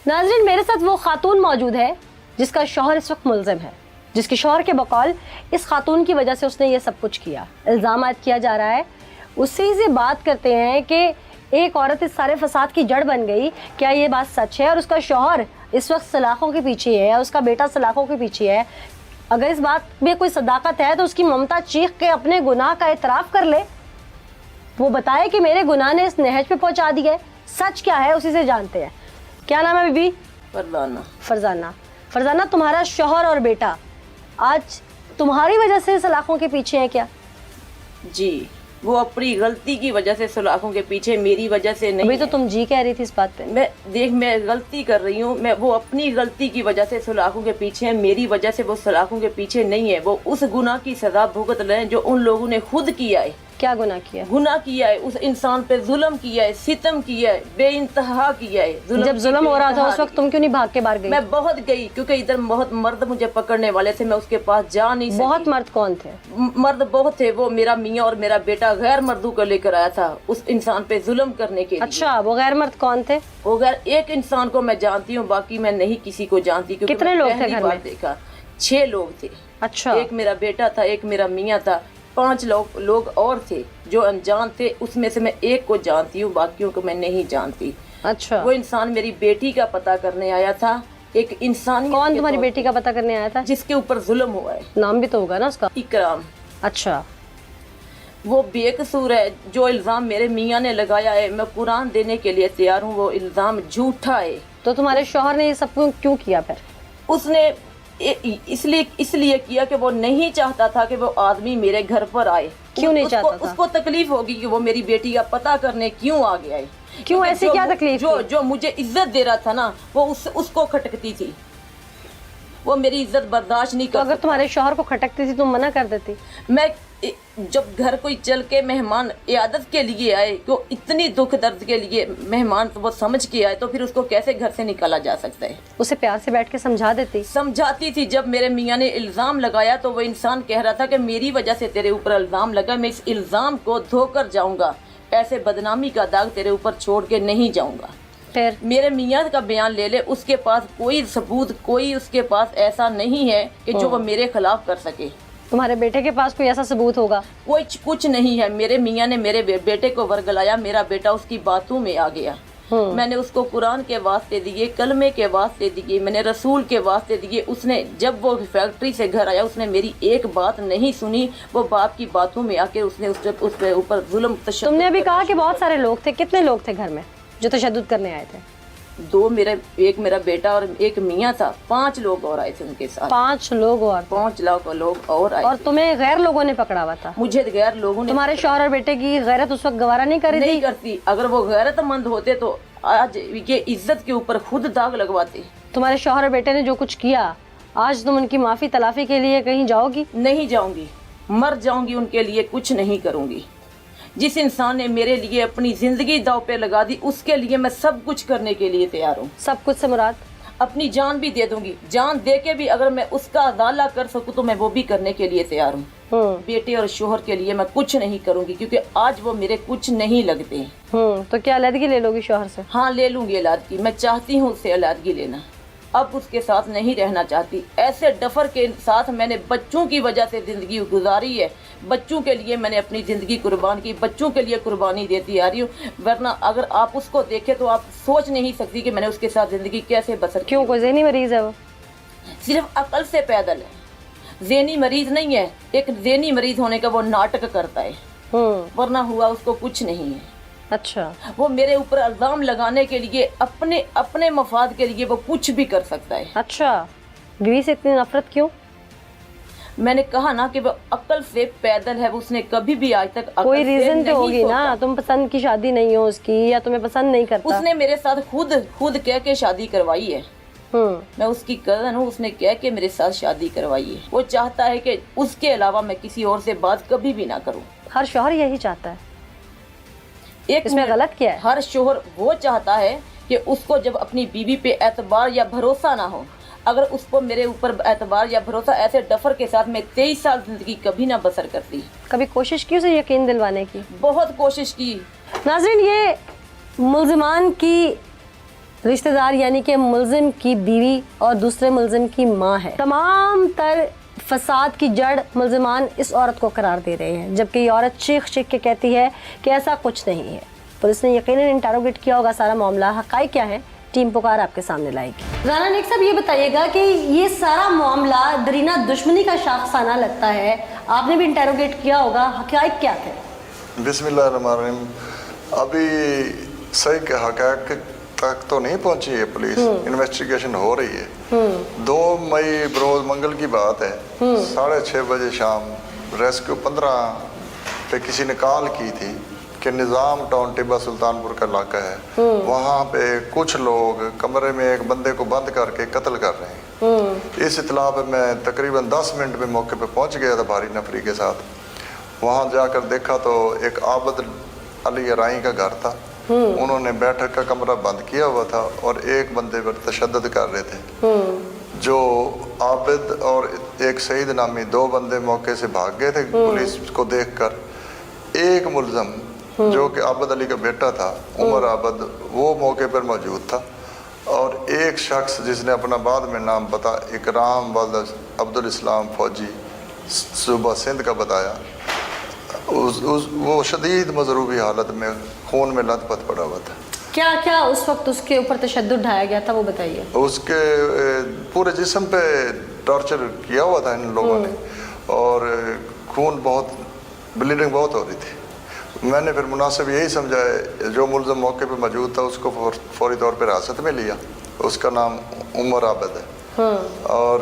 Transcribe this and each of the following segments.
नाज़रीन, मेरे साथ वो खातून मौजूद है जिसका शौहर इस वक्त मुल्ज़िम है, जिसके शौहर के बकौल इस खातून की वजह से उसने ये सब कुछ किया, इल्ज़ाम किया जा रहा है। उससे से बात करते हैं कि एक औरत इस सारे फसाद की जड़ बन गई, क्या ये बात सच है? और उसका शौहर इस वक्त सलाखों के पीछे है, उसका बेटा सलाखों के पीछे है। अगर इस बात में कोई सदाकत है तो उसकी ममता चीख के अपने गुनाह का एतराफ़ कर ले, वो बताए कि मेरे गुनाह ने इस नहज पे पहुंचा दिया है। सच क्या है उसी से जानते हैं। क्या नाम है बीबी? फरजाना। फरजाना। फरजाना, तुम्हारा शौहर और बेटा आज तुम्हारी वजह से सलाखों के पीछे है क्या? जी, वो अपनी गलती की वजह से सलाखों के पीछे, मेरी वजह से नहीं। अभी तो तुम जी कह रही थी इस बात पे। मैं गलती कर रही हूँ, मैं वो अपनी गलती की वजह से सलाखों के पीछे है, मेरी वजह से वो सलाखों के पीछे नहीं है। वो उस गुनाह की सजा भुगत रहे हैं जो उन लोगों ने खुद किया है। क्या गुनाह किया? गुनाह किया है, उस इंसान पे जुल्म किया है, सितम किया है, बेइंतहा किया है। जब जुल्म हो रहा था उस वक्त तुम क्यों नहीं भाग के बाहर गई? मैं बहुत गई, क्योंकि इधर बहुत मर्द मुझे पकड़ने वाले थे, मैं उसके पास जा नहीं सकी। बहुत मर्द कौन थे? मर्द बहुत थे। वो मेरा मियाँ और मेरा बेटा गैर मर्दों को लेकर आया था उस इंसान पे जुल्म करने के लिए। अच्छा, वो गैर मर्द कौन थे? वो गैर एक इंसान को मैं जानती हूँ, बाकी मैं नहीं किसी को जानती। कितने लोग थे घर में? देखा 6 लोग थे। अच्छा। एक मेरा बेटा था, एक मेरा मियाँ था, 5 लोग और थे जो अनजान थे। उसमें से मैं एक को जानती हूँ, बाकियों को मैं नहीं जानती। अच्छा। वो इंसान मेरी बेटी का पता करने आया था। एक इंसान। कौन तुम्हारी बेटी का पता करने आया था? जिसके ऊपर जुल्म हुआ है। नाम भी तो होगा ना उसका? इकराम। अच्छा। वो बेकसूर है। जो इल्जाम मेरे मियाँ ने लगाया है, मैं कुरान देने के लिए तैयार हूँ, वो इल्जाम झूठा है। तो तुम्हारे शौहर ने ये सब क्यों किया फिर? उसने इसलिए किया कि वो नहीं चाहता था कि वो आदमी मेरे घर पर आए। क्यों नहीं चाहता था? उसको तकलीफ होगी कि वो मेरी बेटी का पता करने क्यों आ गया है। क्यों? ऐसी क्या तकलीफ? जो मुझे इज्जत दे रहा था ना, वो उसको खटकती थी। वो मेरी इज्जत बर्दाश्त नहीं कर। तो अगर तुम्हारे शौहर को खटकती थी तुम मना कर देती? मैं जब घर कोई चल के मेहमान इयादत के लिए आए, तो इतनी दुख दर्द के लिए मेहमान तो वो समझ के आए, तो फिर उसको कैसे घर से निकाला जा सकता है? उसे प्यार से बैठ के समझा देती। समझाती थी। जब मेरे मियाँ ने इल्जाम लगाया तो वो इंसान कह रहा था कि मेरी वजह से तेरे ऊपर इल्जाम लगा, मैं इस इल्जाम को धोकर जाऊंगा, ऐसे बदनामी का दाग तेरे ऊपर छोड़ के नहीं जाऊंगा। फिर मेरे मियाँ का बयान ले ले, उसके पास कोई सबूत, कोई उसके पास ऐसा नहीं है कि जो वो मेरे खिलाफ कर सके। तुम्हारे बेटे के पास कोई ऐसा सबूत होगा? कोई कुछ नहीं है। मेरे मियाँ ने मेरे बेटे को वर्गलाया, मेरा बेटा उसकी बातों में आ गया। मैंने उसको कुरान के वास्ते दिए, कलमे के वास्ते दिए, मैंने रसूल के वास्ते दिए। उसने जब वो फैक्ट्री से घर आया, उसने मेरी एक बात नहीं सुनी। वो बाप की बातों में आके उसने उसके ऊपर जुल्म तशद्दुद। तुमने अभी कहा कि बहुत सारे लोग थे, कितने लोग थे घर में जो तशद्दुद करने आए थे? एक मेरा बेटा और एक मियाँ था, 5 लोग और आए थे उनके साथ। 5 लोग और? 5 लोग और आए। और तुम्हें गैर लोगों ने पकड़ा हुआ था? मुझे गैर लोगों ने। तुम्हारे शौहर और बेटे की गैरत उस वक्त गवारा नहीं करी? नहीं करती। अगर वो गैरतमंद होते तो आज ये इज्जत के ऊपर खुद दाग लगवाते। तुम्हारे शौहर और बेटे ने जो कुछ किया, आज तुम उनकी माफी तलाफी के लिए कहीं जाओगी? नहीं जाऊंगी, मर जाऊंगी उनके लिए, कुछ नहीं करूंगी। जिस इंसान ने मेरे लिए अपनी जिंदगी दाव पे लगा दी, उसके लिए मैं सब कुछ करने के लिए तैयार हूँ। सब कुछ से मुराद? अपनी जान भी दे दूंगी। जान दे के भी अगर मैं उसका अदाला कर सकूँ तो मैं वो भी करने के लिए तैयार हूँ। बेटे और शोहर के लिए मैं कुछ नहीं करूंगी, क्योंकि आज वो मेरे कुछ नहीं लगते। तो क्या अलहदगी ले लोगी शोहर से? हाँ, ले लूंगी अलहदगी। मैं चाहती हूँ उससे अलहदगी लेना। अब उसके साथ नहीं रहना चाहती। ऐसे डफर के साथ मैंने बच्चों की वजह से जिंदगी गुजारी है। बच्चों के लिए मैंने अपनी जिंदगी कुर्बान की, बच्चों के लिए कुर्बानी देती आ रही हूँ। वरना अगर आप उसको देखें तो आप सोच नहीं सकती कि मैंने उसके साथ जिंदगी कैसे बसर की। क्यों, कोई ज़हनी मरीज है वो? सिर्फ अकल से पैदल है, ज़हनी मरीज नहीं है। एक ज़हनी मरीज होने का वो नाटक करता है, वरना हुआ उसको कुछ नहीं है। अच्छा। वो मेरे ऊपर इल्जाम लगाने के लिए, अपने मफाद के लिए वो कुछ भी कर सकता है। अच्छा, बीवी से इतनी नफरत क्यों? मैंने कहा ना कि वो अक्ल से पैदल है। उसने कभी भी आज तक कोई रीजन तो होगी ना, तुम पसंद की शादी नहीं हो उसकी, या तुम्हें पसंद नहीं करता? उसने मेरे साथ खुद कह के शादी करवाई है। मैं उसकी कजन हूँ, उसने कह के मेरे साथ शादी करवाई है। वो चाहता है कि उसके अलावा मैं किसी और से बात कभी भी ना करूँ। हर शौहर यही चाहता है। एक इसमें गलत क्या है? हर शोहर वो चाहता है कि उसको जब अपनी बीवी पे एतबार या भरोसा ना हो, अगर उसको मेरे ऊपर एतबार या भरोसा, ऐसे डफर के साथ मैं 23 साल जिंदगी कभी ना बसर करती। कभी कोशिश की उसे यकीन दिलवाने की? बहुत कोशिश की। नाज़रीन, ये मुल्ज़िमान की رشتہ دار یعنی کہ ملزم کی بیوی اور دوسرے ملزم کی ماں ہے. تمام تر فساد کی جڑ ملزمان اس عورت کو قرار دے رہے ہیں، جبکہ یہ عورت چیخ چیخ کے کہتی ہے کہ ایسا کچھ نہیں ہے. پولیس نے یقیناً انٹروگیٹ کیا ہوگا سارا معاملہ. حقائق کیا ہے ٹیم پکار آپ کے سامنے لائے گی. رانا نیک صاحب، یہ بتائیے گا کہ یہ سارا معاملہ درینہ دشمنی کا شاخسانہ لگتا ہے، آپ نے بھی انٹروگیٹ کیا ہوگا، حقائق کیا تھے؟ بسم اللہ الرحمن الرحیم. ابھی صحیح کہ حقائق تک تو نہیں پہنچی ہے پولیس، انویسٹیگیشن ہو رہی ہے. 2 مئی بروز منگل کی بات ہے، 6:30 بجے شام ریسکیو 15 پہ کسی نے کال کی تھی کہ نظام ٹاؤن ٹبہ سلطان پور کا علاقہ ہے، وہاں پہ کچھ لوگ کمرے میں ایک بندے کو بند کر کے قتل کر رہے ہیں. اس اطلاع پہ میں تقریباً 10 منٹ میں موقع پہ پہنچ گیا تھا بھاری نفری کے ساتھ. وہاں جا کر دیکھا تو ایک عابد علی رائی کا گھر تھا. انہوں نے بیٹھک کا کمرہ بند کیا ہوا تھا اور ایک بندے پر تشدد کر رہے تھے. جو عابد اور ایک سعید نامی 2 بندے موقع سے بھاگ گئے تھے پولیس کو دیکھ کر. ایک ملزم جو کہ عابد علی کا بیٹا تھا، عمر عابد، وہ موقع پر موجود تھا. اور ایک شخص جس نے اپنا بعد میں نام پتا اکرام والد عبدالاسلام فوجی صوبہ سندھ کا بتایا، وہ شدید مضروبی حالت میں خون میں لت پت پڑا ہوا تھا. کیا کیا اس وقت اس کے اوپر تشدد ڈھایا گیا تھا وہ بتائیے. اس کے پورے جسم پہ ٹارچر کیا ہوا تھا ان لوگوں نے، اور خون بہت، بلیڈنگ بہت ہو رہی تھی. میں نے پھر مناسب یہی سمجھا ہے، جو ملزم موقع پہ موجود تھا اس کو فوری طور پہ حراست میں لیا. اس کا نام عمر عابد ہے. اور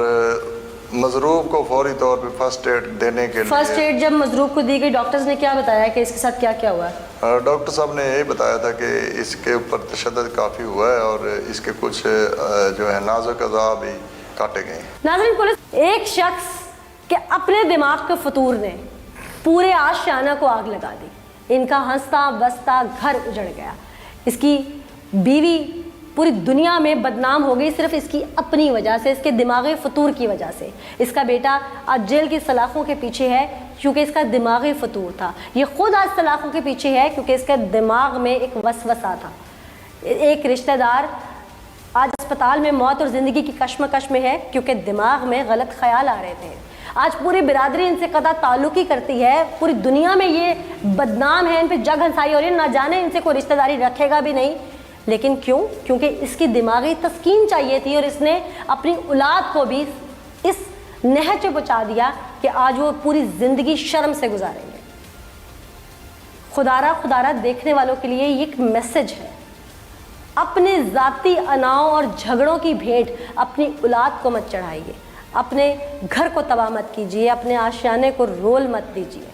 مضروب کو فوری طور پہ فرسٹ ایڈ دینے کے لیے، فرسٹ ایڈ جب مضروب کو دی گئی، ڈاکٹرز نے کیا بتایا کہ اس کے ساتھ کیا کیا ہوا ہے؟ ڈاکٹر صاحب نے یہی بتایا تھا کہ اس کے اوپر تشدد کافی ہوا ہے اور اس کے کچھ جو ہے نازک اعضاء بھی کاٹے گئے ہیں. ناظرین، پولیس ایک شخص کے اپنے دماغ کے فطور نے پورے آشیانہ کو آگ لگا دی. ان کا ہنستا بستا گھر اجڑ گیا. اس کی بیوی پوری دنیا میں بدنام ہو گئی صرف اس کی اپنی وجہ سے، اس کے دماغی فطور کی وجہ سے. اس کا بیٹا آج جیل کی سلاخوں کے پیچھے ہے کیونکہ اس کا دماغی فطور تھا. یہ خود آج سلاخوں کے پیچھے ہے کیونکہ اس کے دماغ میں ایک وسوسہ تھا. ایک رشتہ دار آج اسپتال میں موت اور زندگی کی کشمکش میں ہے کیونکہ دماغ میں غلط خیال آ رہے تھے. آج پوری برادری ان سے قطع تعلق ہی کرتی ہے. پوری دنیا میں یہ بدنام ہے، ان پہ جگ ہنسائی ہو رہی ہے. نہ جانے ان سے کوئی رشتہ داری رکھے گا بھی نہیں. لیکن کیوں؟ کیونکہ اس کی دماغی تسکین چاہیے تھی اور اس نے اپنی اولاد کو بھی اس نہج پہ پہنچا دیا کہ آج وہ پوری زندگی شرم سے گزاریں گے. خدارہ دیکھنے والوں کے لیے یہ ایک میسج ہے. اپنے ذاتی اناؤں اور جھگڑوں کی بھیٹ اپنی اولاد کو مت چڑھائیے، اپنے گھر کو تباہ مت کیجیے، اپنے آشیانے کو رول مت دیجیے.